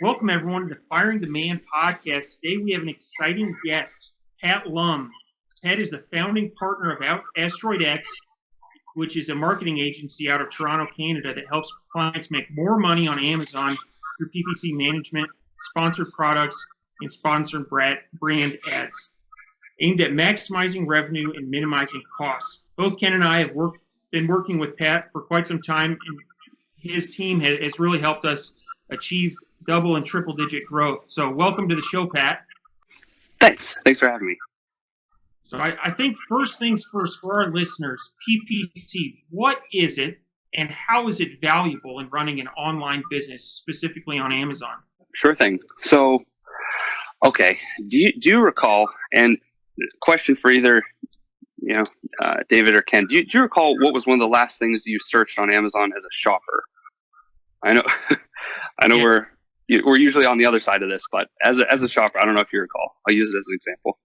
Welcome, everyone, to the Firing the Man podcast. Today, we have an exciting guest, Pat Lum. Pat is the founding partner of AsteroidX, which is a marketing agency out of Toronto, Canada, that helps clients make more money on Amazon through PPC management, sponsored products, and sponsored brand ads, aimed at maximizing revenue and minimizing costs. Both Ken and I have been working with Pat for quite some time, and his team has really helped us achieve double and triple digit growth. So welcome to the show, Pat. Thanks for having me. So I think first things first for our listeners, PPC, what is it and how is it valuable in running an online business, specifically on Amazon? Sure thing. So, okay, do you recall, and question for either David or Ken, do you recall what was one of the last things you searched on Amazon as a shopper? I know yeah. We're usually on the other side of this, but as a shopper, I don't know if you recall. I'll use it as an example.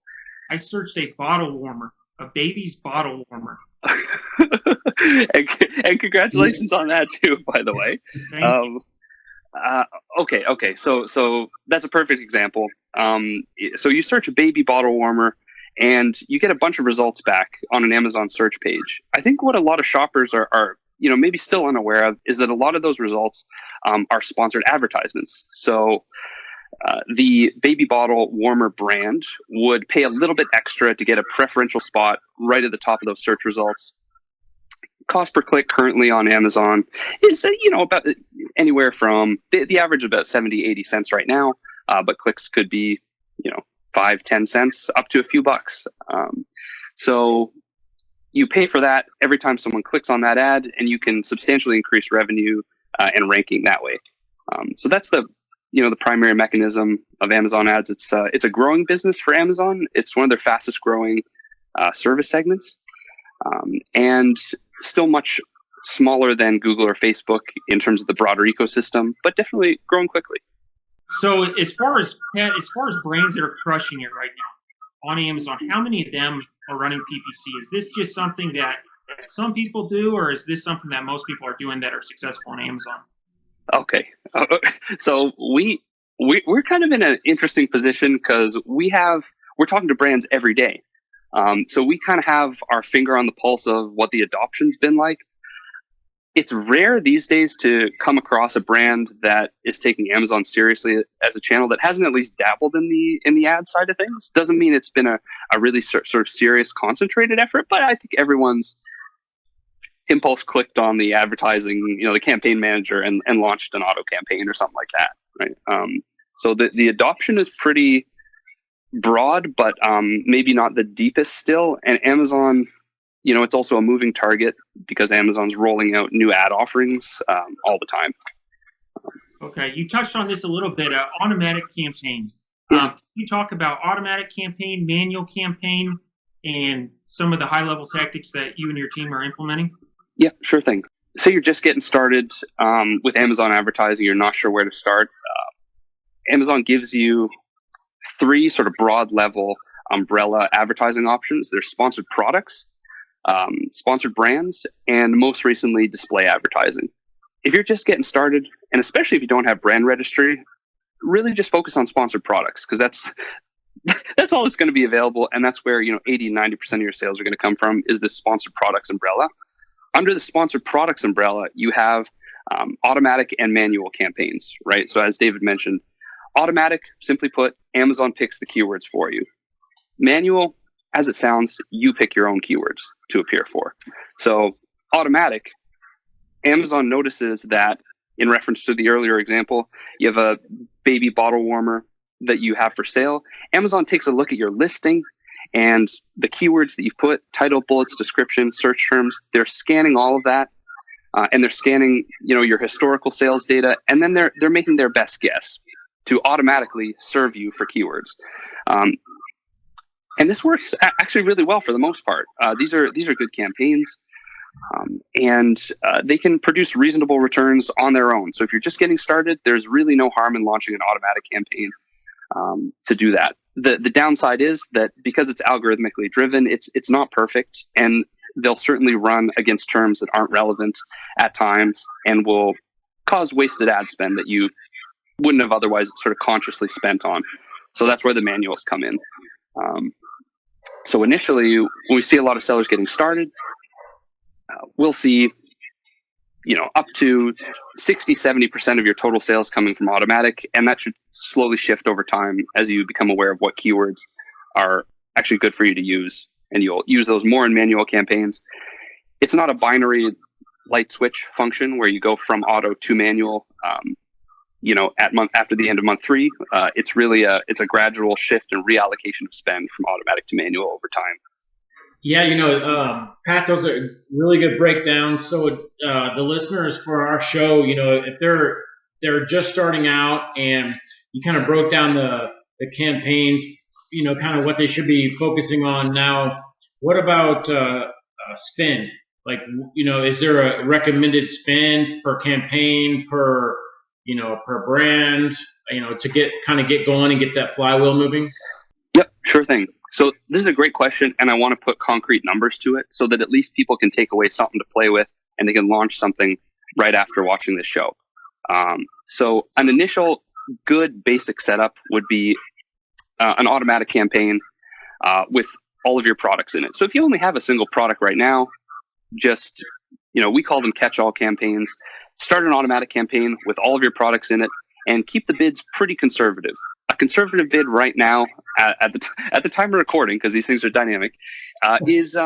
I searched a bottle warmer, a baby's bottle warmer. and congratulations on that too, by the way. Okay. So that's a perfect example. So you search a baby bottle warmer, and you get a bunch of results back on an Amazon search page. I think what a lot of shoppers are maybe still unaware of is that a lot of those results are sponsored advertisements. So the baby bottle warmer brand would pay a little bit extra to get a preferential spot right at the top of those search results. Cost per click currently on Amazon is about anywhere from the average about 70, 80 cents right now, but clicks could be 5, 10 cents up to a few bucks. So you pay for that every time someone clicks on that ad, and you can substantially increase revenue and ranking that way. So that's the primary mechanism of Amazon ads. It's a growing business for Amazon. It's one of their fastest growing service segments, and still much smaller than Google or Facebook in terms of the broader ecosystem, but definitely growing quickly. So as far as brands that are crushing it right now on Amazon, how many of them are running PPC? Is this just something that some people do, or is this something that most people are doing that are successful on Amazon? Okay. So we're kind of in an interesting position because we're talking to brands every day. So we kind of have our finger on the pulse of what the adoption's been like. It's rare these days to come across a brand that is taking Amazon seriously as a channel that hasn't at least dabbled in the ad side of things. Doesn't mean it's been a really sort of serious, concentrated effort, but I think everyone's impulse clicked on the advertising, the campaign manager and launched an auto campaign or something like that, right? So the adoption is pretty broad, but maybe not the deepest still. And Amazon, it's also a moving target because Amazon's rolling out new ad offerings all the time. Okay, you touched on this a little bit, automatic campaigns. You talk about automatic campaign, manual campaign, and some of the high-level tactics that you and your team are implementing? Yeah, sure thing. Say you're just getting started with Amazon advertising, you're not sure where to start. Amazon gives you 3 sort of broad level umbrella advertising options. There's sponsored products, sponsored brands, and most recently display advertising. If you're just getting started, and especially if you don't have brand registry, really just focus on sponsored products, because that's all that's going to be available, and that's where 80-90% of your sales are going to come from, is this sponsored products umbrella. Under the sponsored products umbrella, you have automatic and manual campaigns, right? So as David mentioned, automatic, simply put, Amazon picks the keywords for you. Manual, as it sounds, you pick your own keywords to appear for. So automatic, Amazon notices that, in reference to the earlier example, you have a baby bottle warmer that you have for sale. Amazon takes a look at your listing and the keywords that you put, title, bullets, description, search terms. They're scanning all of that, and they're scanning your historical sales data, and then they're making their best guess to automatically serve you for keywords. And this works actually really well for the most part. These are good campaigns, and they can produce reasonable returns on their own. So if you're just getting started, there's really no harm in launching an automatic campaign to do that. The downside is that because it's algorithmically driven, it's not perfect, and they'll certainly run against terms that aren't relevant at times and will cause wasted ad spend that you wouldn't have otherwise sort of consciously spent on. So that's where the manuals come in. So initially, when we see a lot of sellers getting started, we'll see, up to 60, 70% of your total sales coming from automatic. And that should slowly shift over time as you become aware of what keywords are actually good for you to use. And you'll use those more in manual campaigns. It's not a binary light switch function where you go from auto to manual, after the end of month 3. It's really a gradual shift and reallocation of spend from automatic to manual over time. Yeah, Pat, those are really good breakdowns. So the listeners for our show, if they're just starting out and you kind of broke down the campaigns, kind of what they should be focusing on now. What about spend? Like, is there a recommended spend per campaign, per brand, to get going and get that flywheel moving? Yep, sure thing. So this is a great question, and I want to put concrete numbers to it so that at least people can take away something to play with and they can launch something right after watching this show. So an initial good basic setup would be an automatic campaign with all of your products in it. So if you only have a single product right now, just, we call them catch-all campaigns. Start an automatic campaign with all of your products in it and keep the bids pretty conservative. A conservative bid right now at the time of recording, because these things are dynamic, is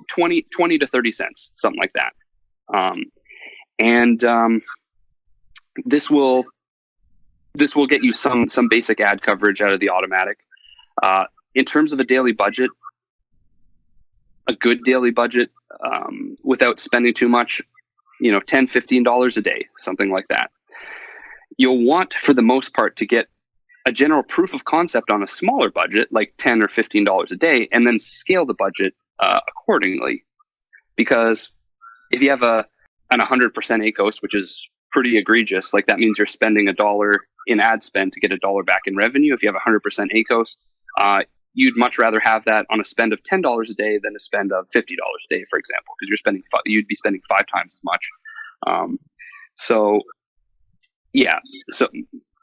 20 to 30 cents, something like that. This will get you some basic ad coverage out of the automatic. In terms of a daily budget, a good daily budget, without spending too much, $10, $15 a day, something like that. You'll want, for the most part, to get a general proof of concept on a smaller budget, like $10 or $15 a day, and then scale the budget accordingly. Because if you have an 100% ACOS, which is pretty egregious, like that means you're spending $1 in ad spend to get $1 back in revenue. If you have 100% ACOS, you'd much rather have that on a spend of $10 a day than a spend of $50 a day, for example, because you'd be spending 5 times as much. So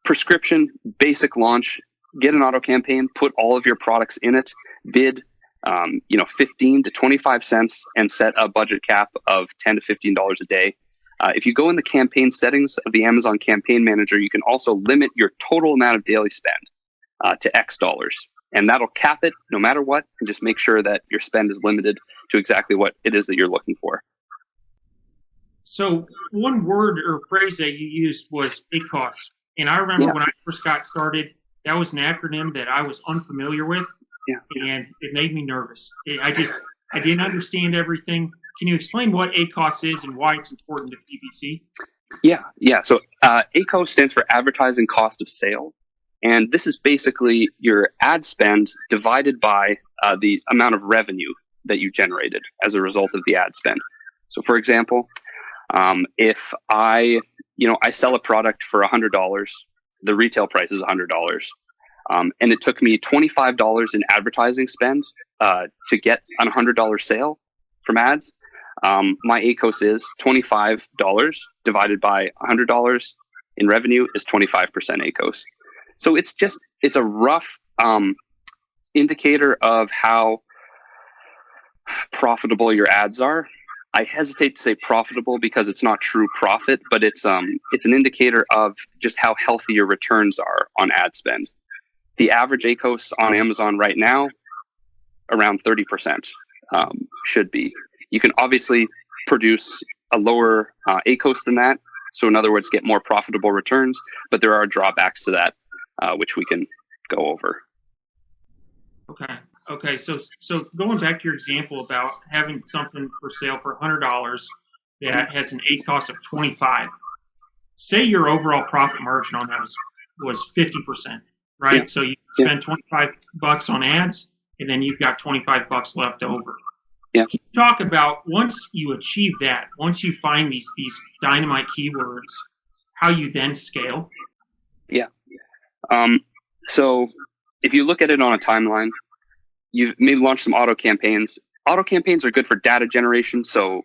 prescription, basic launch, get an auto campaign, put all of your products in it, bid 15 to 25 cents, and set a budget cap of $10 to $15 a day. If you go in the campaign settings of the Amazon Campaign Manager, you can also limit your total amount of daily spend to X dollars. And that'll cap it no matter what, and just make sure that your spend is limited to exactly what it is that you're looking for. So one word or phrase that you used was ACOS. And I remember when I first got started, that was an acronym that I was unfamiliar with, and it made me nervous. I didn't understand everything. Can you explain what ACOS is and why it's important to PPC? Yeah. So ACOS stands for Advertising Cost of Sale. And this is basically your ad spend divided by the amount of revenue that you generated as a result of the ad spend. So for example, if I sell a product for $100, the retail price is $100, and it took me $25 in advertising spend to get a $100 sale from ads, my ACOS is $25 divided by $100 in revenue is 25% ACOS. So it's a rough indicator of how profitable your ads are. I hesitate to say profitable because it's not true profit, but it's an indicator of just how healthy your returns are on ad spend. The average ACOS on Amazon right now, around 30%, should be. You can obviously produce a lower ACOS than that. So in other words, get more profitable returns, but there are drawbacks to that, which we can go over. Okay. So going back to your example about having something for sale for $100 that has an ACOS of 25. Say your overall profit margin on that was 50%, right? Yeah. So you spend $25 on ads, and then you've got $25 left over. Yeah. Can you talk about once you achieve that, once you find these dynamite keywords, how you then scale? Yeah. So if you look at it on a timeline, you've maybe launched some auto campaigns. Auto campaigns are good for data generation. So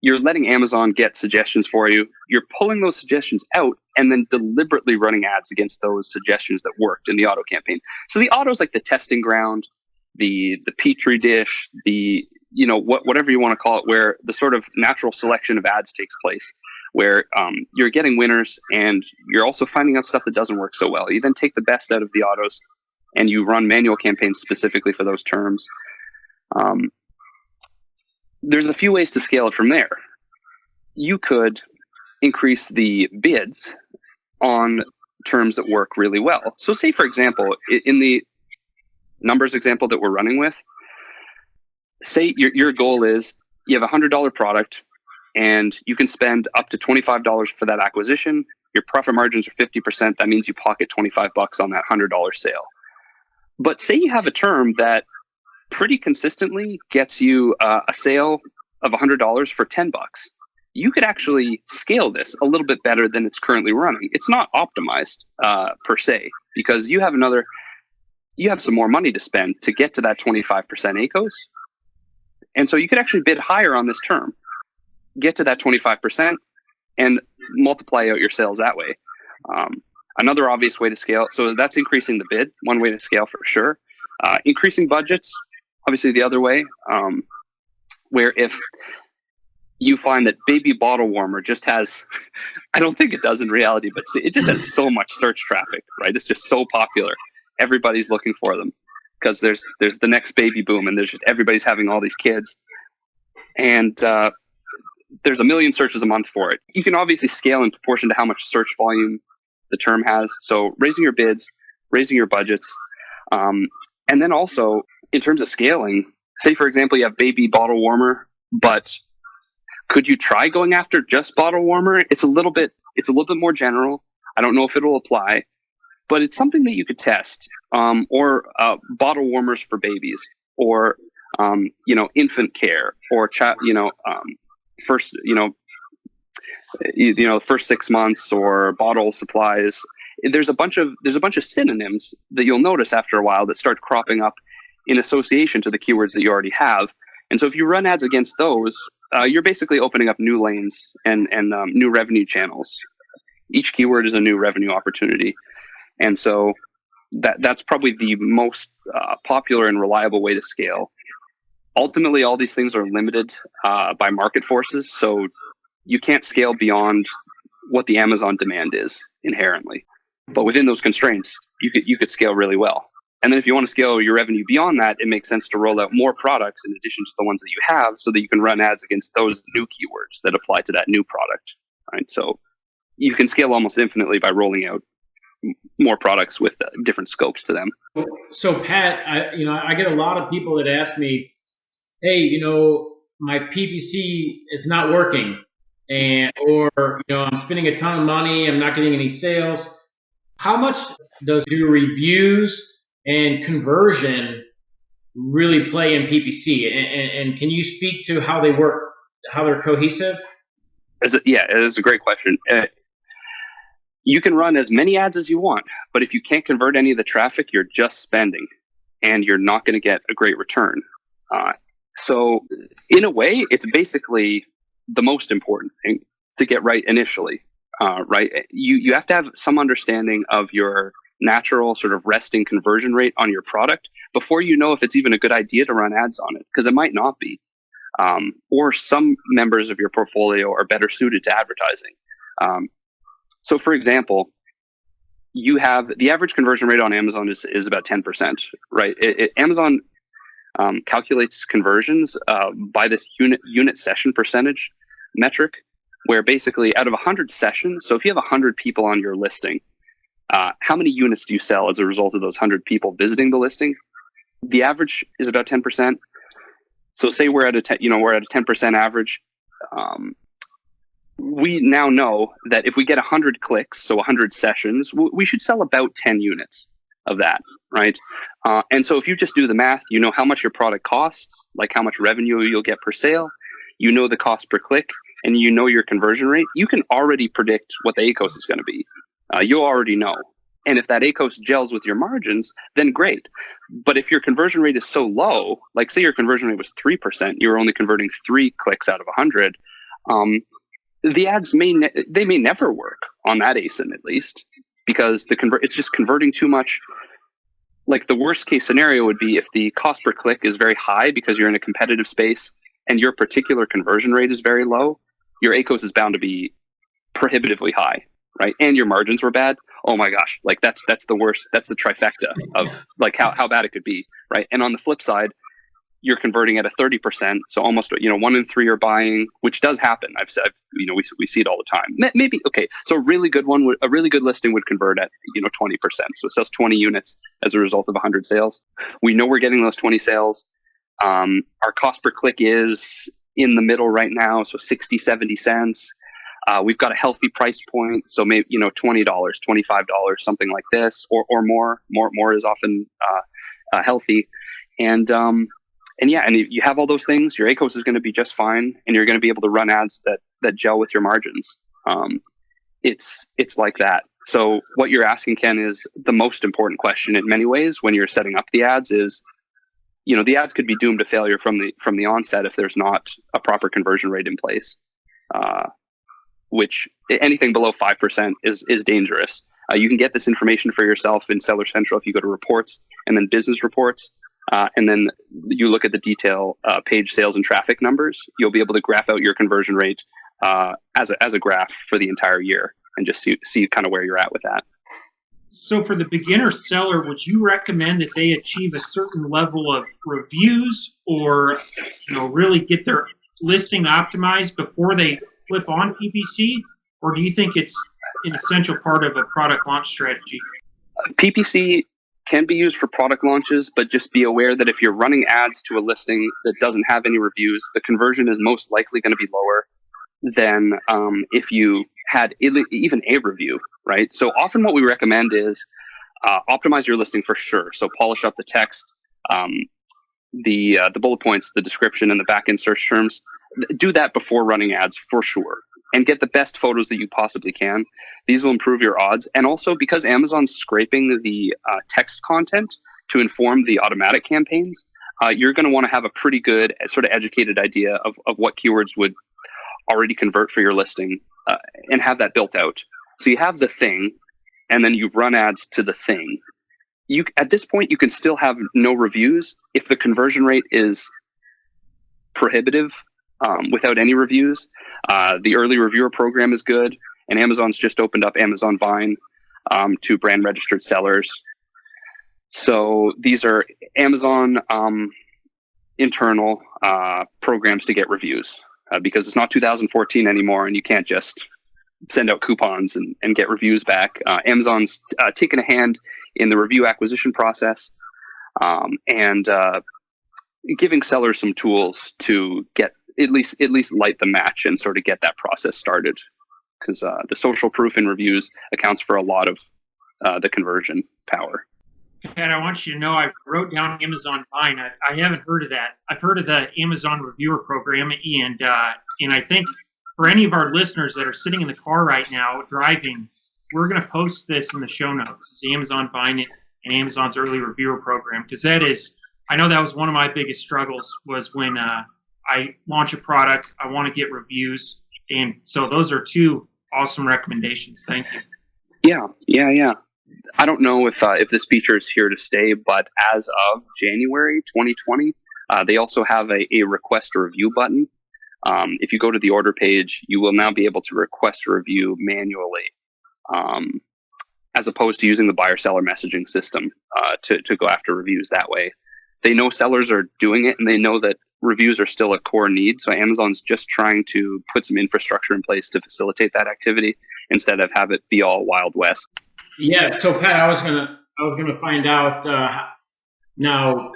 you're letting Amazon get suggestions for you. You're pulling those suggestions out and then deliberately running ads against those suggestions that worked in the auto campaign. So the auto is like the testing ground, the petri dish, the whatever you want to call it, where the sort of natural selection of ads takes place, where you're getting winners and you're also finding out stuff that doesn't work so well. You then take the best out of the autos and you run manual campaigns specifically for those terms. There's a few ways to scale it from there. You could increase the bids on terms that work really well. So say, for example, in the numbers example that we're running with, say your goal is you have a $100 product and you can spend up to $25 for that acquisition. Your profit margins are 50%. That means you pocket $25 on that $100 sale. But say you have a term that pretty consistently gets you a sale of $100 for $10. You could actually scale this a little bit better than it's currently running. It's not optimized per se, because you have some more money to spend to get to that 25% ACOS. And so you could actually bid higher on this term, get to that 25%, and multiply out your sales that way. Another obvious way to scale, so that's increasing the bid, one way to scale for sure. Increasing budgets, obviously the other way, where if you find that baby bottle warmer just has, I don't think it does in reality, but it just has so much search traffic, right? It's just so popular. Everybody's looking for them because there's the next baby boom and everybody's having all these kids. And there's 1 million searches a month for it. You can obviously scale in proportion to how much search volume the term has. So raising your bids, raising your budgets, and then also in terms of scaling, say, for example, you have baby bottle warmer, but could you try going after just bottle warmer? It's a little bit more general. I don't know if it'll apply, but it's something that you could test. Or bottle warmers for babies, or infant care, or first first 6 months, or bottle supplies. There's a bunch of synonyms that you'll notice after a while that start cropping up in association to the keywords that you already have. And so if you run ads against those, you're basically opening up new lanes and new revenue channels. Each keyword is a new revenue opportunity. And so that's probably the most popular and reliable way to scale. Ultimately, all these things are limited by market forces. So you can't scale beyond what the Amazon demand is inherently. But within those constraints, you could scale really well. And then if you want to scale your revenue beyond that, it makes sense to roll out more products in addition to the ones that you have, so that you can run ads against those new keywords that apply to that new product. Right? So you can scale almost infinitely by rolling out more products with different scopes to them. So Pat, I get a lot of people that ask me, hey, my PPC is not working, or I'm spending a ton of money, I'm not getting any sales. How much do reviews and conversion really play in PPC? And can you speak to how they work, how they're cohesive? It is a great question. You can run as many ads as you want, but if you can't convert any of the traffic, you're just spending, and you're not going to get a great return. So in a way, it's basically the most important thing to get right initially. Right? You have to have some understanding of your natural sort of resting conversion rate on your product before you know if it's even a good idea to run ads on it, because it might not be. Or some members of your portfolio are better suited to advertising. So for example, you have the average conversion rate on Amazon is about 10%, right? Amazon calculates conversions by this unit session percentage metric, where basically out of 100 sessions, so if you have 100 people on your listing, how many units do you sell as a result of those 100 people visiting the listing? The average is about 10%. So say we're at a 10% average. We now know that if we get 100 clicks, so 100 sessions, we should sell about 10 units of that, right? And so if you just do the math, you know how much your product costs, like how much revenue you'll get per sale, you know the cost per click, and you know your conversion rate, you can already predict what the ACOS is going to be. You already know. And if that ACOS gels with your margins, then great. But if your conversion rate is so low, like say your conversion rate was 3%, you were only converting 3 clicks out of 100, The ads may never work on that ASIN, at least, because it's just converting too much. Like, the worst case scenario would be if the cost per click is very high because you're in a competitive space and your particular conversion rate is very low, your ACOS is bound to be prohibitively high, right? And your margins were bad. Oh my gosh, like that's the worst. That's the trifecta of like how bad it could be, right? And on the flip side, you're converting at a 30%, so almost 1 in 3 are buying, which does happen. I've said, we see it all the time. Maybe okay, so a really good listing would convert at 20%. So it sells 20 units as a result of 100 sales. We know we're getting those 20 sales. Our cost per click is in the middle right now, so 60, 70 cents. We've got a healthy price point, so maybe $20, $25, something like this, or more. More is often healthy, and yeah, and you have all those things, your ACOS is going to be just fine, and you're going to be able to run ads that gel with your margins. It's like that. So what you're asking, Ken, is the most important question in many ways when you're setting up the ads is, the ads could be doomed to failure from the onset if there's not a proper conversion rate in place, which anything below 5% is dangerous. You can get this information for yourself in Seller Central if you go to reports and then business reports. And then you look at the detail page sales and traffic numbers. You'll be able to graph out your conversion rate as a graph for the entire year and just see kind of where you're at with that. So for the beginner seller, would you recommend that they achieve a certain level of reviews or really get their listing optimized before they flip on PPC? Or do you think it's an essential part of a product launch strategy? PPC can be used for product launches, but just be aware that if you're running ads to a listing that doesn't have any reviews, the conversion is most likely going to be lower than if you had even a review, right? So often what we recommend is optimize your listing for sure. So polish up the text, the bullet points, the description, and the back-end search terms. Do that before running ads for sure. And get the best photos that you possibly can. These will improve your odds. And also, because Amazon's scraping the text content to inform the automatic campaigns, you're going to want to have a pretty good sort of educated idea of what keywords would already convert for your listing and have that built out. So you have the thing, and then you run ads to the thing. At this point, you can still have no reviews if the conversion rate is prohibitive. Without any reviews. The early reviewer program is good, and Amazon's just opened up Amazon Vine to brand registered sellers. So these are Amazon internal programs to get reviews because it's not 2014 anymore, and you can't just send out coupons and get reviews back. Amazon's taken a hand in the review acquisition process and giving sellers some tools to get at least light the match and sort of get that process started, because the social proof in reviews accounts for a lot of the conversion power. And I want you to know I wrote down Amazon Vine. I haven't heard of that. I've heard of the Amazon Reviewer Program, and I think for any of our listeners that are sitting in the car right now driving, we're going to post this in the show notes. It's Amazon Vine and Amazon's Early Reviewer Program, because I know that was one of my biggest struggles was when I launch a product, I want to get reviews. And so those are two awesome recommendations. Thank you. Yeah. I don't know if this feature is here to stay, but as of January 2020, they also have a request a review button. If you go to the order page, you will now be able to request a review manually, as opposed to using the buyer-seller messaging system to go after reviews that way. They know sellers are doing it, and they know that reviews are still a core need. So Amazon's just trying to put some infrastructure in place to facilitate that activity instead of have it be all Wild West. Yeah. So Pat, I was gonna find out now.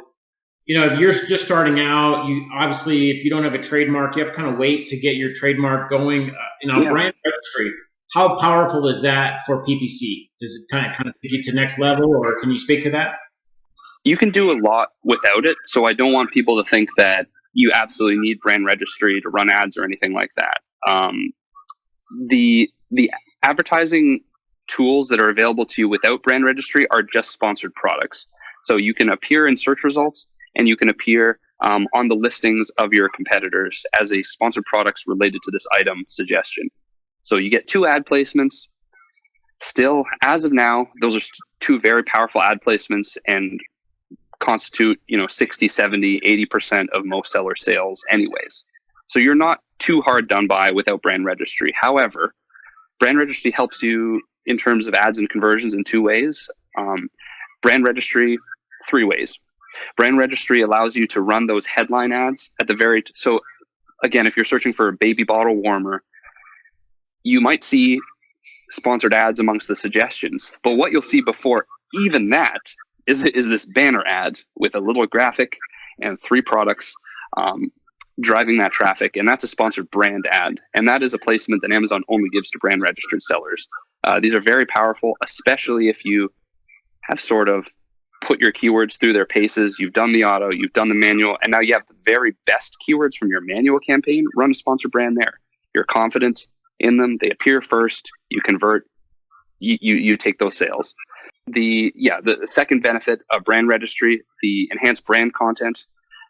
If you're just starting out, you obviously, if you don't have a trademark, you have to kind of wait to get your trademark going. Brand registry. How powerful is that for PPC? Does it kind of take you to the next level, or can you speak to that? You can do a lot without it. So I don't want people to think that you absolutely need brand registry to run ads or anything like that. The advertising tools that are available to you without brand registry are just sponsored products. So you can appear in search results and you can appear on the listings of your competitors as a sponsored products related to this item suggestion. So you get 2 ad placements. Still, as of now, those are 2 very powerful ad placements and constitute, 60, 70, 80% of most seller sales anyways. So you're not too hard done by without brand registry. However, brand registry helps you in terms of ads and conversions in 2 ways. Brand registry, 3 ways. Brand registry allows you to run those headline ads at the so again, if you're searching for a baby bottle warmer, you might see sponsored ads amongst the suggestions. But what you'll see before even that is this banner ad with a little graphic and 3 products driving that traffic. And that's a sponsored brand ad. And that is a placement that Amazon only gives to brand registered sellers. These are very powerful, especially if you have sort of put your keywords through their paces. You've done the auto, you've done the manual, and now you have the very best keywords from your manual campaign. Run a sponsored brand there. You're confident in them. They appear first. You convert. You take those sales. The second benefit of brand registry, the enhanced brand content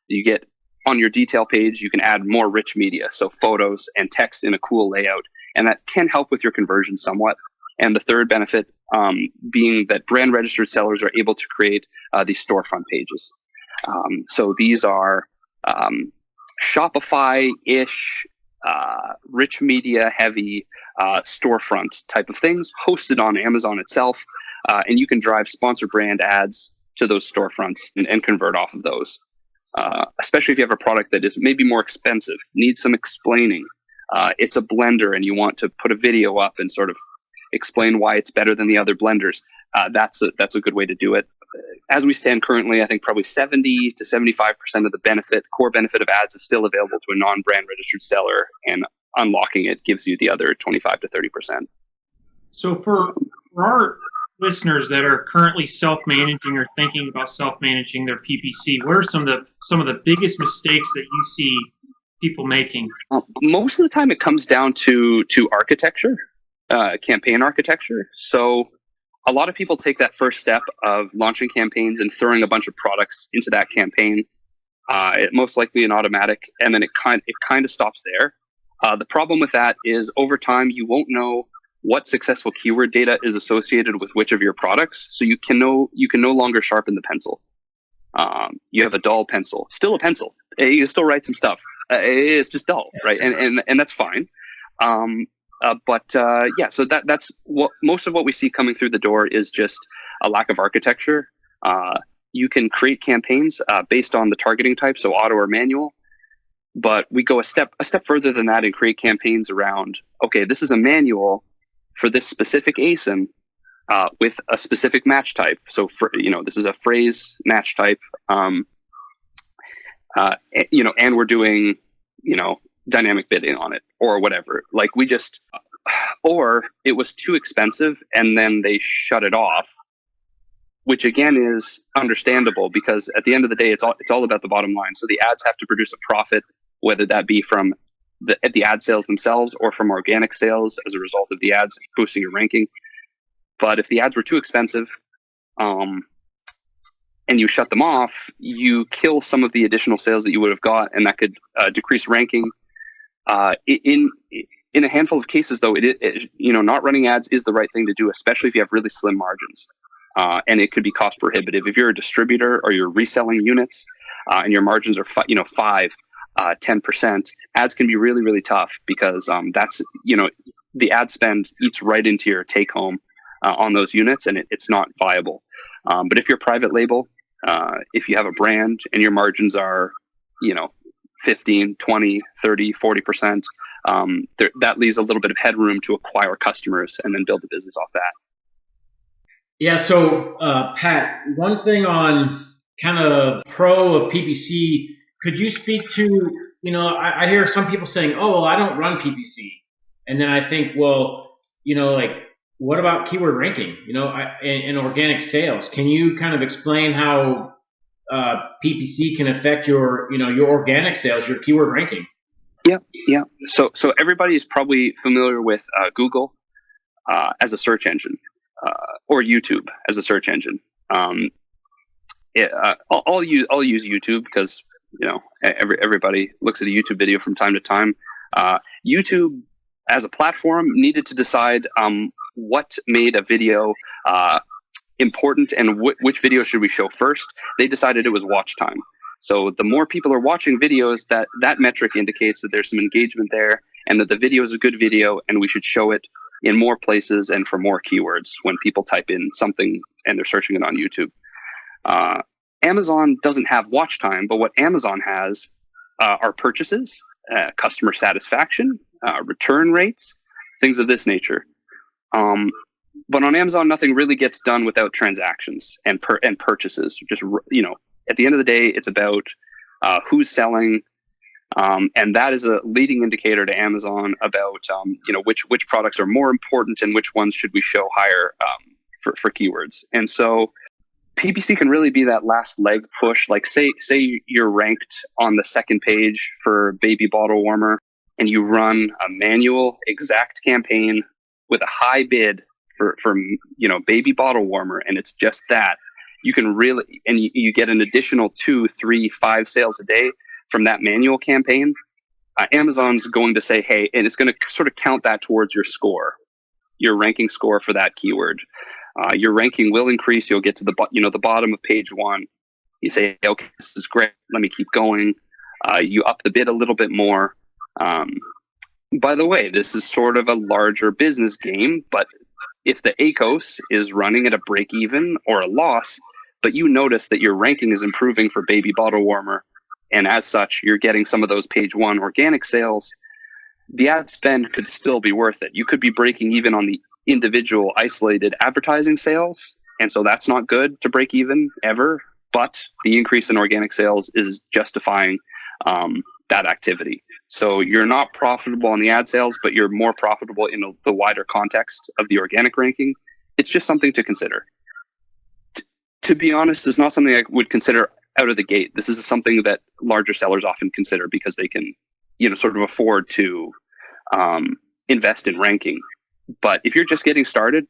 you get on your detail page. You can add more rich media, so photos and text in a cool layout, and that can help with your conversion somewhat. And the third benefit being that brand registered sellers are able to create these storefront pages. So these are Shopify-ish, rich media heavy storefront type of things hosted on Amazon itself. And you can drive sponsored brand ads to those storefronts and convert off of those. Especially if you have a product that is maybe more expensive, needs some explaining. It's a blender and you want to put a video up and sort of explain why it's better than the other blenders. That's a good way to do it. As we stand currently, I think probably 70 to 75% of the core benefit of ads is still available to a non-brand registered seller, and unlocking it gives you the other 25 to 30%. So for our listeners that are currently self-managing or thinking about self-managing their PPC, what are some of the biggest mistakes that you see people making? Most of the time it comes down to architecture, campaign architecture. So a lot of people take that first step of launching campaigns and throwing a bunch of products into that campaign, most likely an automatic, and then it kind of stops there. The problem with that is over time you won't know what successful keyword data is associated with which of your products, so you can no longer sharpen the pencil. You have a dull pencil, still a pencil. You can still write some stuff. It's just dull, right? And that's fine. So that's what most of what we see coming through the door is just a lack of architecture. You can create campaigns based on the targeting type, so auto or manual. But we go a step further than that and create campaigns around, okay, this is a manual for this specific ASIN with a specific match type. So this is a phrase match type, and we're doing, dynamic bidding on it or whatever. Like or it was too expensive and then they shut it off, which again is understandable because at the end of the day, it's all about the bottom line. So the ads have to produce a profit, whether that be from the ad sales themselves or from organic sales as a result of the ads boosting your ranking. But if the ads were too expensive, and you shut them off, you kill some of the additional sales that you would have got, and that could decrease ranking. In a handful of cases, though, not running ads is the right thing to do, especially if you have really slim margins, and it could be cost prohibitive. If you're a distributor or you're reselling units, and your margins are 10%, ads can be really, really tough because that's the ad spend eats right into your take home on those units, and it's not viable. But if you're private label, if you have a brand and your margins are 15, 20, 30, 40%, that leaves a little bit of headroom to acquire customers and then build the business off that. Yeah. So, Pat, one thing on kind of pro of PPC, could you speak to, I hear some people saying, oh, well, I don't run PPC. And then I think, well, what about keyword ranking, and organic sales? Can you kind of explain how PPC can affect your organic sales, your keyword ranking? Yeah. So everybody is probably familiar with Google as a search engine, or YouTube as a search engine. I'll use YouTube because everybody looks at a YouTube video from time to time. YouTube as a platform needed to decide what made a video important and which video should we show first. They decided it was watch time. So the more people are watching videos, that metric indicates that there's some engagement there and that the video is a good video, and we should show it in more places and for more keywords when people type in something and they're searching it on YouTube. Amazon doesn't have watch time, but what Amazon has are purchases, customer satisfaction, return rates, things of this nature. But on Amazon, nothing really gets done without transactions and purchases. Just, at the end of the day, it's about who's selling, and that is a leading indicator to Amazon about which products are more important and which ones should we show higher for keywords. And so PPC can really be that last leg push. Like say you're ranked on the second page for baby bottle warmer, and you run a manual exact campaign with a high bid for baby bottle warmer, and it's just that. You can really, and you get an additional 2, 3, 5 sales a day from that manual campaign. Amazon's going to say, hey, and it's going to sort of count that towards your score, your ranking score for that keyword. Your ranking will increase. You'll get to the bottom of page 1. You say, okay, this is great. Let me keep going. You up the bid a little bit more. By the way, this is sort of a larger business game, but if the ACOS is running at a break even or a loss, but you notice that your ranking is improving for baby bottle warmer, and as such, you're getting some of those page 1 organic sales, the ad spend could still be worth it. You could be breaking even on the individual isolated advertising sales, and so that's not good to break even ever, but the increase in organic sales is justifying that activity. So you're not profitable on the ad sales, but you're more profitable in the wider context of the organic ranking. It's just something to consider. To be honest, it's not something I would consider out of the gate. This is something that larger sellers often consider because they can, sort of afford to invest in ranking. But if you're just getting started,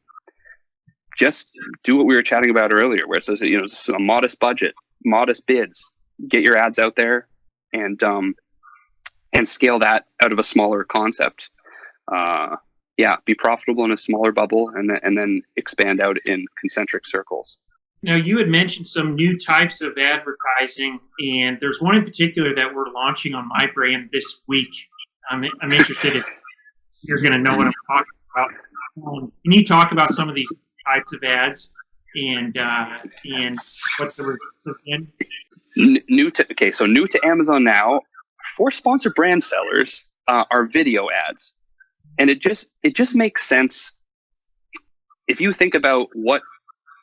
just do what we were chatting about earlier, where it says, it's a modest budget, modest bids, get your ads out there and scale that out of a smaller concept. Be profitable in a smaller bubble and then expand out in concentric circles. Now, you had mentioned some new types of advertising, and there's one in particular that we're launching on my brand this week. I'm interested if you're going to know what I'm talking about. Can you talk about some of these types of ads and what the results in? New to Amazon now, for sponsored brand sellers are video ads, and it just makes sense if you think about what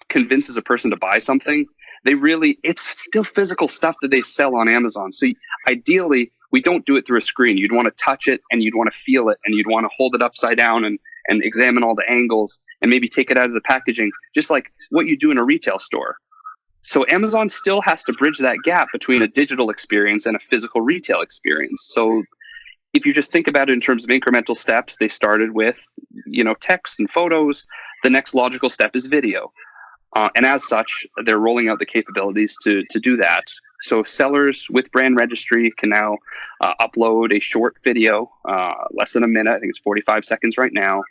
convinces a person to buy something. It's still physical stuff that they sell on Amazon. So ideally, we don't do it through a screen. You'd want to touch it and you'd want to feel it and you'd want to hold it upside down and examine all the angles and maybe take it out of the packaging, just like what you do in a retail store. So Amazon still has to bridge that gap between a digital experience and a physical retail experience. So if you just think about it in terms of incremental steps, they started with, text and photos. The next logical step is video. And as such, they're rolling out the capabilities to do that. So sellers with brand registry can now upload a short video, less than a minute. I think it's 45 seconds right now.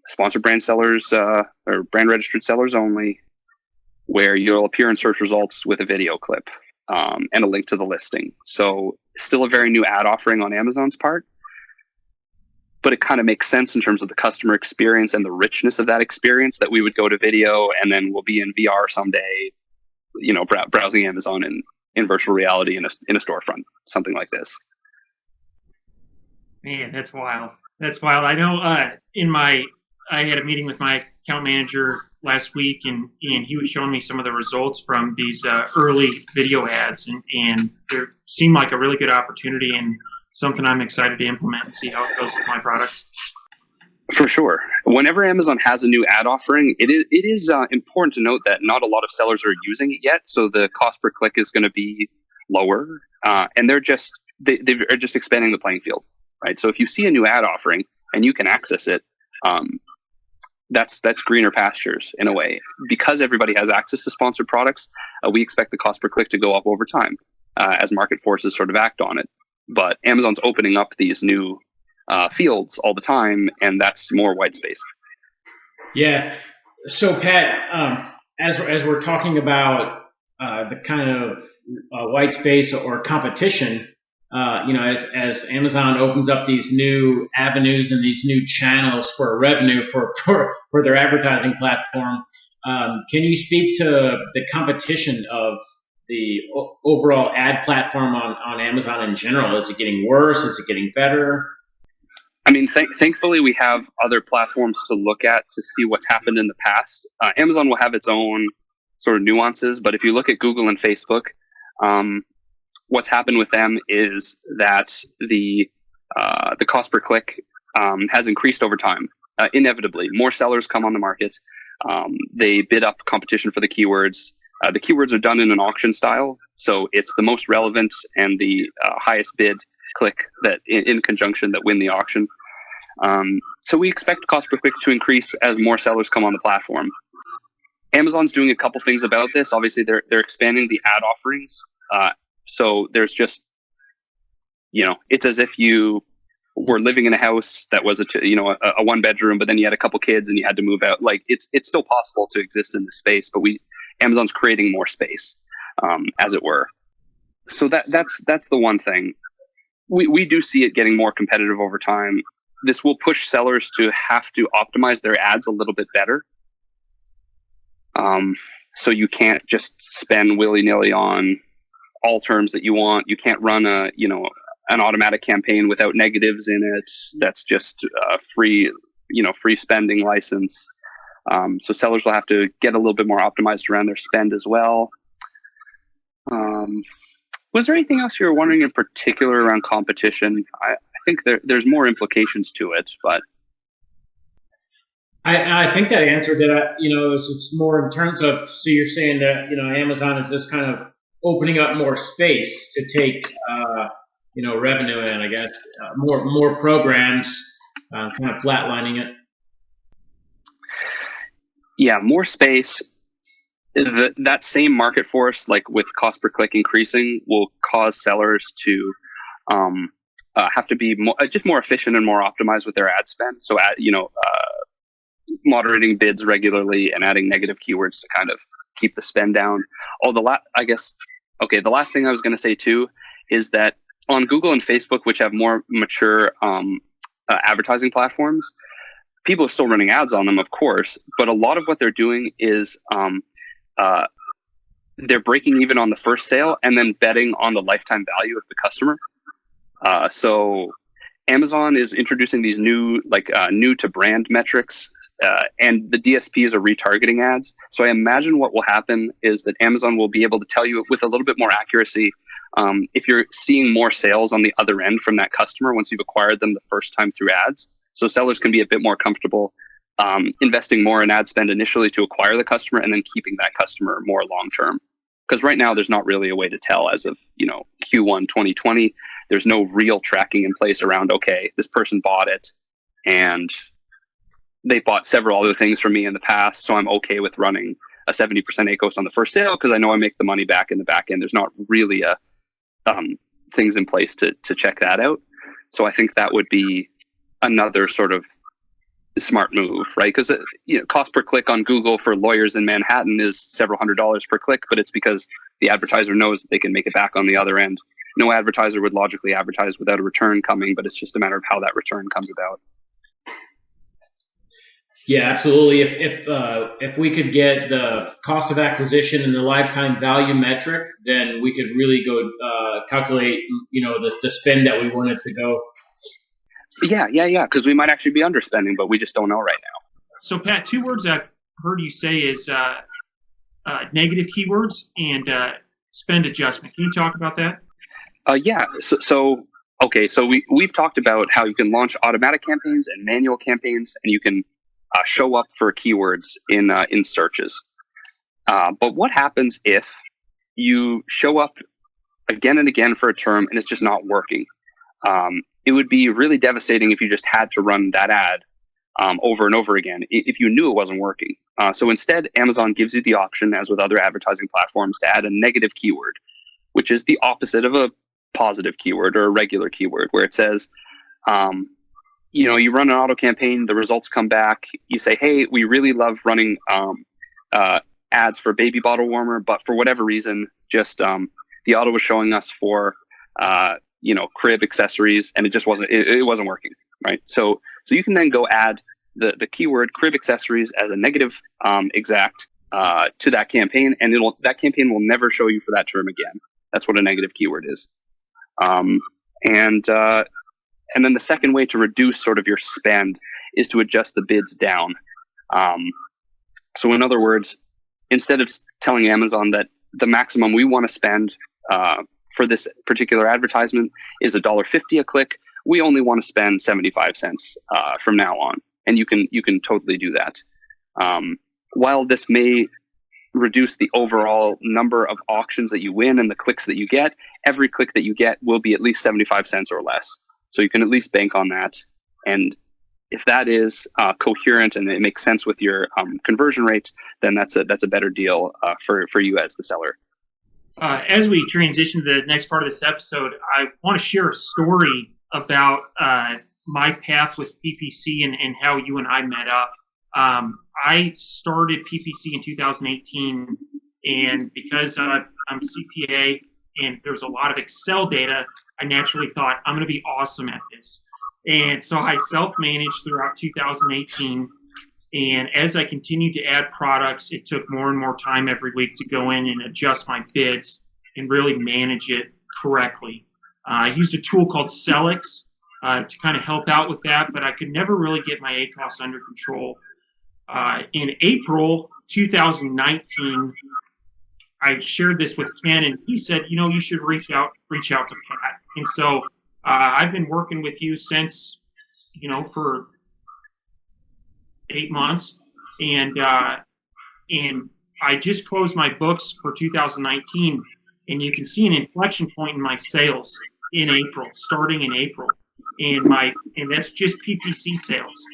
Sponsored brand sellers or brand registered sellers only, where you'll appear in search results with a video clip and a link to the listing. So still a very new ad offering on Amazon's part, but it kind of makes sense in terms of the customer experience and the richness of that experience that we would go to video and then we'll be in VR someday, browsing Amazon in virtual reality in a storefront, something like this. Man, that's wild. That's wild. I know I had a meeting with my account manager last week and he was showing me some of the results from these early video ads and they seemed like a really good opportunity and something I'm excited to implement and see how it goes with my products. For sure. Whenever Amazon has a new ad offering, it is important to note that not a lot of sellers are using it yet, so the cost per click is going to be lower, and they're just expanding the playing field, right? So if you see a new ad offering and you can access it, that's greener pastures in a way. Because everybody has access to sponsored products, we expect the cost per click to go up over time. as market forces sort of act on it. But Amazon's opening up these new fields all the time, and that's more white space. Yeah. So Pat, as we're talking about the kind of white space or competition, as Amazon opens up these new avenues and these new channels for revenue for their advertising platform, can you speak to the competition of the overall ad platform on Amazon in general? Is it getting worse? Is it getting better? I mean, thankfully, we have other platforms to look at to see what's happened in the past. Amazon will have its own sort of nuances, but if you look at Google and Facebook, what's happened with them is that the cost per click has increased over time. Inevitably, more sellers come on the market. They bid up competition for the keywords. The keywords are done in an auction style, so it's the most relevant and the highest bid click that in conjunction that win the auction. So we expect cost per click to increase as more sellers come on the platform. Amazon's doing a couple things about this. Obviously, they're expanding the ad offerings. So there's just, it's as if you were living in a house that was a one bedroom, but then you had a couple kids and you had to move out. Like it's still possible to exist in this space, but Amazon's creating more space, as it were. So that's the one thing. We do see it getting more competitive over time. This will push sellers to have to optimize their ads a little bit better. So you can't just spend willy-nilly on all terms that you want. You can't run an automatic campaign without negatives in it. That's just a free spending license. So sellers will have to get a little bit more optimized around their spend as well. Was there anything else you were wondering in particular around competition? I think there's more implications to it, but I think that answered it. It's more in terms of, so you're saying that Amazon is just kind of opening up more space to take revenue in, I guess, more programs, kind of flatlining it. Yeah, more space. That same market force, like with cost per click increasing, will cause sellers to have to be just more efficient and more optimized with their ad spend. So, moderating bids regularly and adding negative keywords to kind of keep the spend down. The last thing I was going to say too is that on Google and Facebook, which have more mature advertising platforms, people are still running ads on them, of course, but a lot of what they're doing is they're breaking even on the first sale and then betting on the lifetime value of the customer. So Amazon is introducing these new to brand metrics, and the DSPs are retargeting ads. So I imagine what will happen is that Amazon will be able to tell you with a little bit more accuracy if you're seeing more sales on the other end from that customer once you've acquired them the first time through ads. So sellers can be a bit more comfortable investing more in ad spend initially to acquire the customer and then keeping that customer more long-term. Because right now there's not really a way to tell as of, Q1 2020. There's no real tracking in place around, okay, this person bought it and they bought several other things from me in the past, so I'm okay with running a 70% ACOS on the first sale because I know I make the money back in the back end. There's not really things in place to check that out. So I think that would be another sort of smart move, right? Because cost per click on Google for lawyers in Manhattan is several $100s per click, but it's because the advertiser knows that they can make it back on the other end. No advertiser would logically advertise without a return coming, but it's just a matter of how that return comes about. Yeah, absolutely. If we could get the cost of acquisition and the lifetime value metric, then we could really go calculate, the spend that we wanted to go. Yeah. Because we might actually be underspending, but we just don't know right now. So, Pat, two words I've heard you say is negative keywords and spend adjustment. Can you talk about that? Yeah. So we've talked about how you can launch automatic campaigns and manual campaigns, and you can show up for keywords in searches. But what happens if you show up again and again for a term and it's just not working? It would be really devastating if you just had to run that ad over and over again if you knew it wasn't working. So instead, Amazon gives you the option, as with other advertising platforms, to add a negative keyword, which is the opposite of a positive keyword or a regular keyword, where it says, you run an auto campaign, the results come back, you say, hey, we really love running ads for baby bottle warmer, but for whatever reason, just the auto was showing us for crib accessories, and it wasn't working, right? So you can then go add the keyword crib accessories as a negative exact to that campaign, and that campaign will never show you for that term again. That's what a negative keyword is. And then the second way to reduce sort of your spend is to adjust the bids down. So in other words, instead of telling Amazon that the maximum we want to spend for this particular advertisement is $1.50 a click, we only want to spend 75 cents from now on. And you can totally do that. While this may reduce the overall number of auctions that you win and the clicks that you get, every click that you get will be at least 75 cents or less. So you can at least bank on that. And if that is coherent and it makes sense with your conversion rate, then that's a better deal for you as the seller. As we transition to the next part of this episode, I want to share a story about my path with PPC and how you and I met up. I started PPC in 2018, and because I'm CPA and there's a lot of Excel data, I naturally thought I'm going to be awesome at this. And so I self-managed throughout 2018. And as I continued to add products, it took more and more time every week to go in and adjust my bids and really manage it correctly. I used a tool called Selix to kind of help out with that, but I could never really get my ACoS under control. In April 2019, I shared this with Ken, and he said, you should reach out to Pat. And so I've been working with you since, for 8 months, and I just closed my books for 2019, and you can see an inflection point in my sales in April, starting in April, and that's just PPC sales.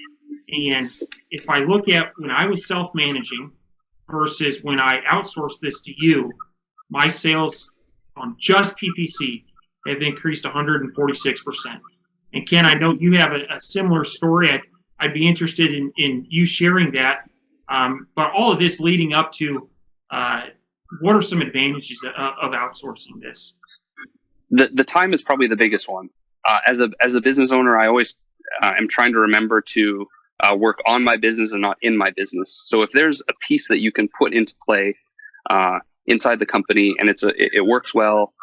And if I look at when I was self-managing versus when I outsourced this to you, my sales on just PPC have increased 146%. And Ken, I know you have a similar story. I'd be interested in you sharing that. But all of this leading up to what are some advantages of outsourcing this? The time is probably the biggest one. As a business owner, I always am trying to remember to work on my business and not in my business. So if there's a piece that you can put into play inside the company and it works well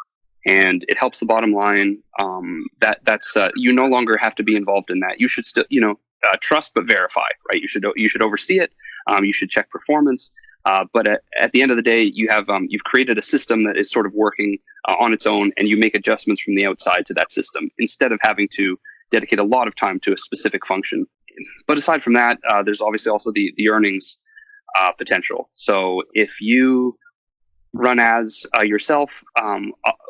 and it helps the bottom line, that's you no longer have to be involved in that. You should still trust but verify, right? You should oversee it. You should check performance. But at the end of the day, you've created a system that is sort of working on its own, and you make adjustments from the outside to that system instead of having to dedicate a lot of time to a specific function. But aside from that, there's obviously also the earnings potential. So if you run ads yourself,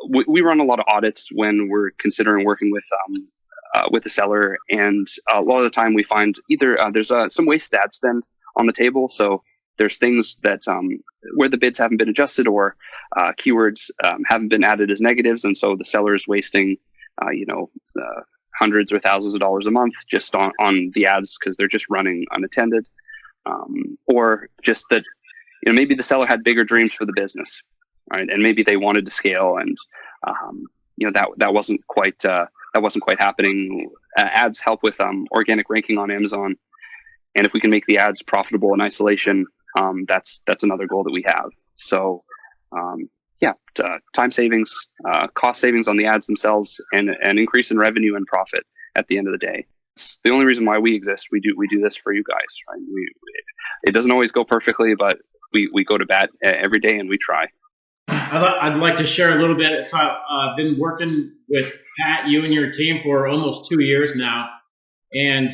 we run a lot of audits when we're considering working with the seller, and a lot of the time we find either there's some wasted ad spend on the table. So there's things that where the bids haven't been adjusted or keywords haven't been added as negatives, and so the seller is wasting hundreds or thousands of dollars a month just on the ads because they're just running unattended, or just that maybe the seller had bigger dreams for the business, right? And maybe they wanted to scale, and that wasn't quite happening. Ads help with organic ranking on Amazon, and if we can make the ads profitable in isolation, that's another goal that we have. So time savings, cost savings on the ads themselves, and an increase in revenue and profit at the end of the day. It's the only reason why we exist. We do this for you guys, right? It doesn't always go perfectly, but we go to bat every day and we try. I'd like to share a little bit. So I've been working with Pat, you and your team for almost 2 years now, and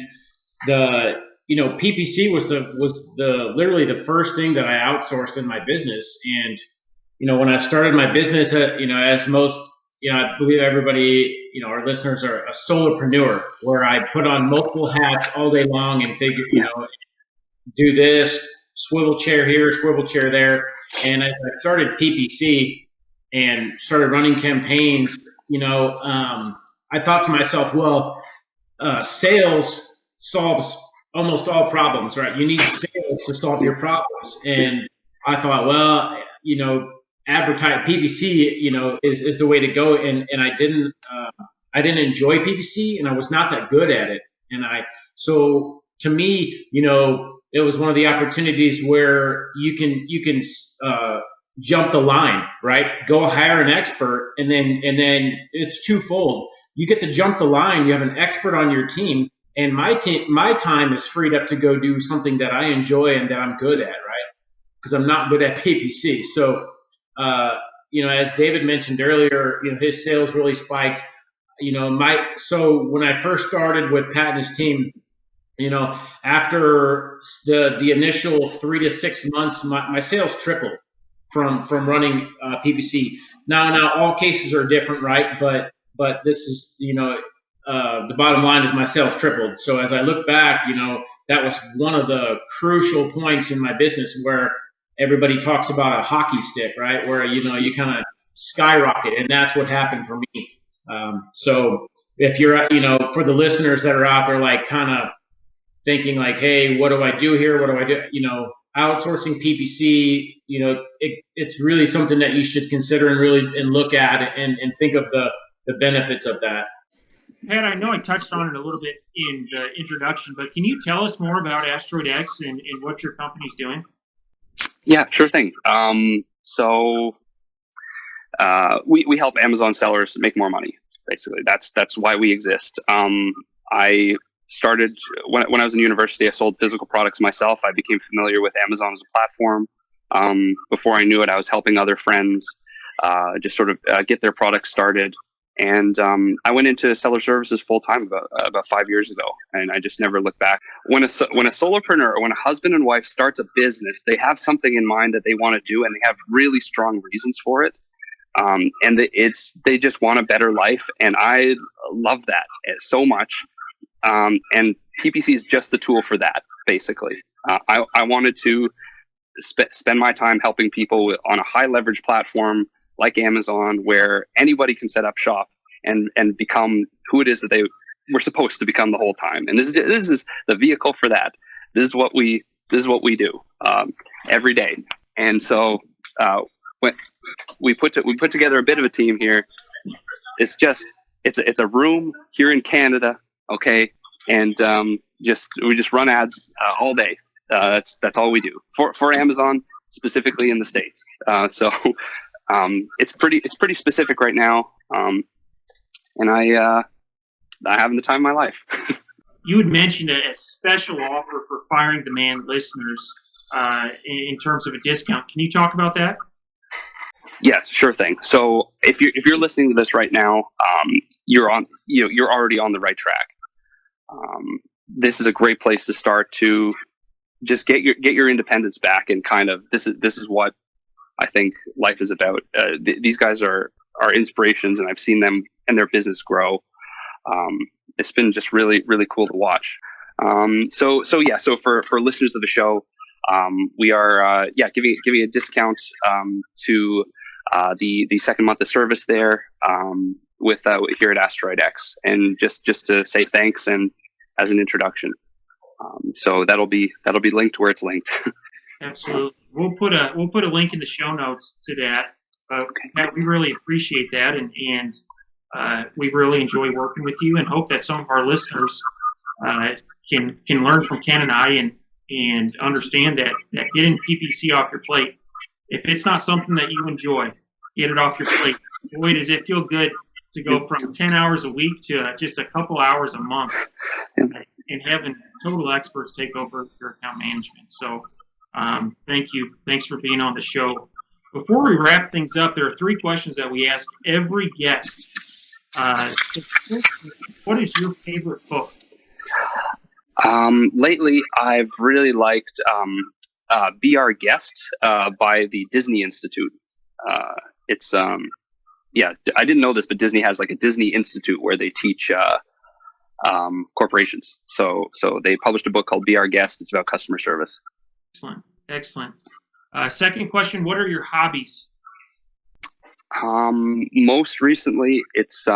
PPC was literally the first thing that I outsourced in my business. And when I started my business, as most, I believe everybody, our listeners are a solopreneur, where I put on multiple hats all day long and figure, do this, swivel chair here, swivel chair there. And as I started PPC, and started running campaigns, I thought to myself, well, sales solves almost all problems, right? You need sales to solve your problems. And I thought, well, advertise PPC, is the way to go. And I didn't enjoy PPC, and I was not that good at it. So to me, it was one of the opportunities where you can jump the line, right? Go hire an expert, and then it's twofold. You get to jump the line. You have an expert on your team, and my time is freed up to go do something that I enjoy and that I'm good at, right? Because I'm not good at PPC. So, as David mentioned earlier, his sales really spiked. So when I first started with Pat and his team, after the initial 3 to 6 months, my sales tripled from running PPC. Now all cases are different, right? But this is, the bottom line is my sales tripled. So as I look back, that was one of the crucial points in my business where everybody talks about a hockey stick, right? Where, you kind of skyrocket, and that's what happened for me. So if you're, for the listeners that are out there, like kind of thinking like, hey, what do I do here? What do I do? Outsourcing PPC, it's really something that you should consider and look at and think of the benefits of that. Pat, I know I touched on it a little bit in the introduction, but can you tell us more about AsteroidX and what your company's doing? Yeah, sure thing. We help Amazon sellers make more money. Basically, that's why we exist. I started when I was in university. I sold physical products myself. I became familiar with Amazon as a platform. Before I knew it, I was helping other friends just sort of get their products started. And I went into seller services full time about 5 years ago, and I just never looked back. When a solopreneur or when a husband and wife starts a business, they have something in mind that they want to do, and they have really strong reasons for it. And they just want a better life, and I love that so much. And PPC is just the tool for that, basically. I wanted to spend my time helping people on a high leverage platform like Amazon, where anybody can set up shop and become who it is that they were supposed to become the whole time. And this is the vehicle for that. This is what we do every day. And so when we put together a bit of a team here, it's a room here in Canada, okay, and we just run ads all day. That's all we do for Amazon, specifically in the States. So it's pretty specific right now, and I'm having the time of my life. You had mentioned a special offer for Firing Demand listeners in terms of a discount. Can you talk about that? Yes, sure thing. So if you're listening to this right now, you're already on the right track. This is a great place to start to just get your independence back, and kind of this is what I think life is about. These guys are inspirations, and I've seen them and their business grow. It's been just really, really cool to watch. So for listeners of the show, we are giving a discount to the second month of service there with here at AsteroidX, and just to say thanks and as an introduction. So that'll be linked where it's linked. Absolutely. We'll put a link in the show notes to that. Matt, we really appreciate that, and we really enjoy working with you, and hope that some of our listeners can learn from Ken and I and understand that getting PPC off your plate, if it's not something that you enjoy, get it off your plate. Boy, does it feel good to go from 10 hours a week to just a couple hours a month, and having total experts take over your account management. So thank you. Thanks for being on the show. Before we wrap things up, there are 3 questions that we ask every guest. What is your favorite book? Lately, I've really liked Be Our Guest by the Disney Institute. It's I didn't know this, but Disney has like a Disney Institute where they teach corporations. So they published a book called Be Our Guest. It's about customer service. Excellent. Second question, what are your hobbies? Most recently, it's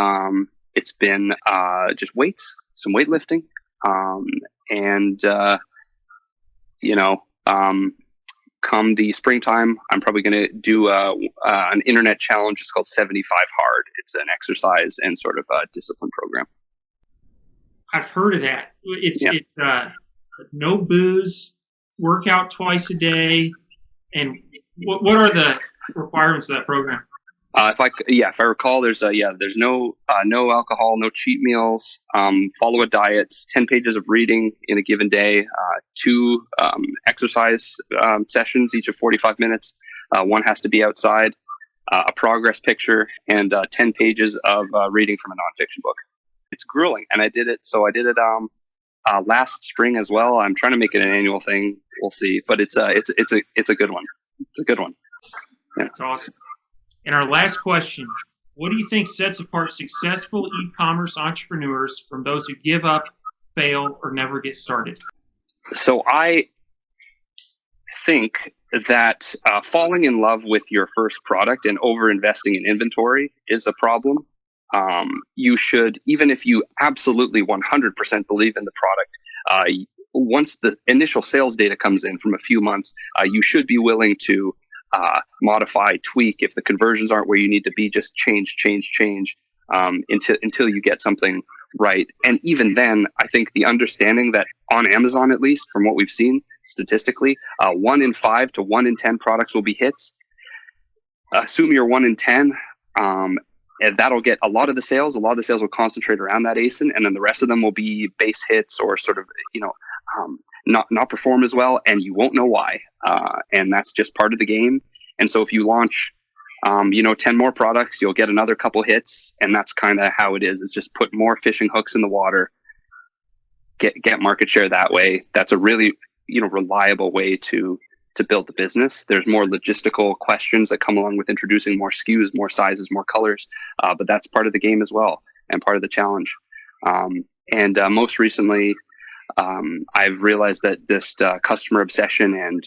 been just weights, some weightlifting, and you know, come the springtime, I'm probably going to do an internet challenge. It's called 75 Hard. It's an exercise and sort of a discipline program. I've heard of that. It's no booze, workout twice a day, and what are the requirements of that program? If I recall, there's no alcohol, no cheat meals. Follow a diet, 10 pages of reading in a given day, 2 exercise sessions, each of 45 minutes. One has to be outside, a progress picture, and 10 pages of reading from a nonfiction book. It's grueling, and I did it last spring as well. I'm trying to make it an annual thing. We'll see, but it's a good one. It's a good one. Yeah. That's awesome. And our last question, what do you think sets apart successful e-commerce entrepreneurs from those who give up, fail, or never get started? So I think that falling in love with your first product and over-investing in inventory is a problem. You should, even if you absolutely 100% believe in the product, once the initial sales data comes in from a few months, you should be willing to modify, tweak. If the conversions aren't where you need to be, just change until you get something right. And even then, I think the understanding that on Amazon, at least from what we've seen statistically, 1 in 5 to 1 in 10 products will be hits. Assume you're 1 in 10. And that'll get a lot of the sales. A lot of the sales will concentrate around that ASIN, and then the rest of them will be base hits or sort of, not perform as well, and you won't know why. And that's just part of the game. And so if you launch, 10 more products, you'll get another couple hits, and that's kind of how it is. It's just put more fishing hooks in the water, get market share that way. That's a really, reliable way to build the business. There's more logistical questions that come along with introducing more SKUs, more sizes, more colors, but that's part of the game as well and part of the challenge. And most recently, I've realized that this customer obsession and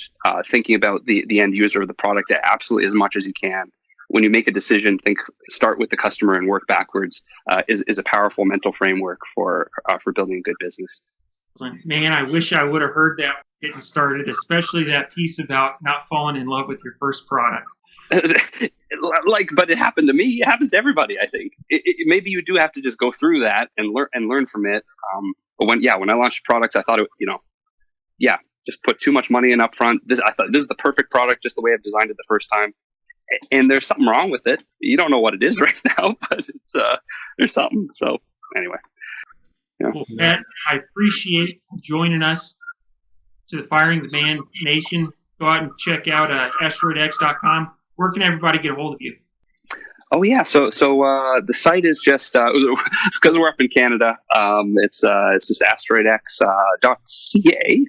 thinking about the end user of the product absolutely as much as you can. When you make a decision, start with the customer and work backwards is a powerful mental framework for building a good business. Man, I wish I would have heard that getting started, especially that piece about not falling in love with your first product. But it happened to me. It happens to everybody, I think. Maybe you do have to just go through that and learn from it. But when I launched products, I thought just put too much money in up front. I thought this is the perfect product, just the way I've designed it the first time. And there's something wrong with it. You don't know what it is right now, but it's there's something. So anyway. Yeah. Well, Pat, I appreciate joining us to the Firing Demand Nation. Go out and check out AsteroidX.com. Where can everybody get a hold of you? Oh yeah, so the site is just it's because we're up in Canada. It's just AsteroidX.ca,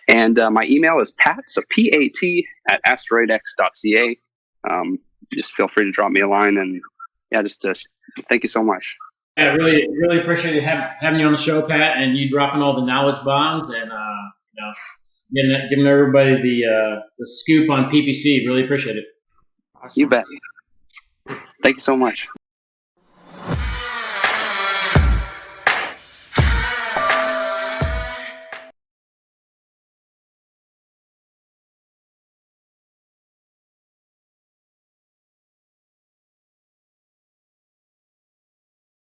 and my email is Pat, so PAT @AsteroidX.ca. Just feel free to drop me a line, and just thank you so much. Yeah, really appreciate having you on the show, Pat, and you dropping all the knowledge bombs and giving everybody the scoop on PPC. Really appreciate it. Awesome. You bet. Thank you so much.